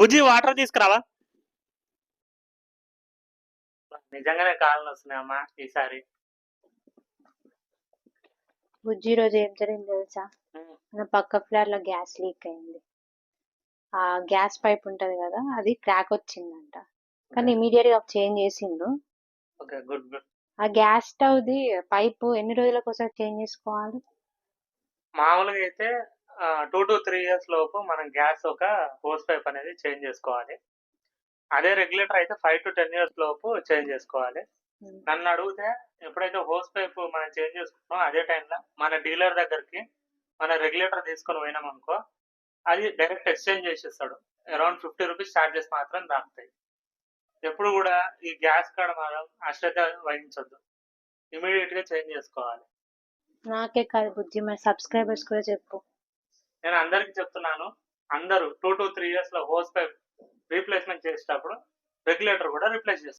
బుజ్జి water తీసుకురావా? నిజంగానే కాళ్ళు వస్తున్నాయమ్మా ఈసారి. బుజ్జి రోజు ఏం జరిగింది తెలుసా? మన పక్క ఫ్లాట్ లో గ్యాస్ లీక్ అయింది. ఆ గ్యాస్ పైప్ ఉంటది కదా, అది క్రాక్ వచ్చిందంట. కానీ ఇమీడియట్ గా చేంజ్ చేసిండు. Okay, good good. ఆ గ్యాస్ స్టవ్ ది పైప్ ఎన్ని రోజులకు ఒకసారి చేంజ్ చేసుకోవాలి? మామూలుగా అయితే 2 to 3 ఇయర్స్ లోపు మనం గ్యాస్ ఒక హోస్ పైప్ అనేది చేంజ్ చేసుకోవాలి. అదే రెగ్యులేటర్ అయితే 5 to 10 ఇయర్స్ లోపు చేంజ్ చేసుకోవాలి. నన్ను అడిగితే ఎప్పుడైతే హోస్ పైప్ మనం చేంజ్ చేసుకుంటామో అదే టైంలో మన డీలర్ దగ్గరికి మన రెగ్యులేటర్ తీసుకొని పోయినాం అనుకో, అది డైరెక్ట్ ఎక్స్చేంజ్ చేసేస్తాడు. అరౌండ్ 50 రూపీస్ ఛార్జెస్ మాత్రం దాటుతాయి. ఎప్పుడు కూడా ఈ గ్యాస్ కాడ మనం అశ్రద్ధ వహించొద్దు, ఇమీడియట్ గా చేంజ్ చేసుకోవాలి. నాకే కాదు బుజ్జి, మన సబ్స్క్రైబర్స్ కూడా చెప్పు. నేను అందరికి చెప్తున్నాను, అందరూ 2 to 3 ఇయర్స్ లో హోస్ పైప్ రీప్లేస్మెంట్ చేసేటప్పుడు రెగ్యులేటర్ కూడా రీప్లేస్ చేస్తారు.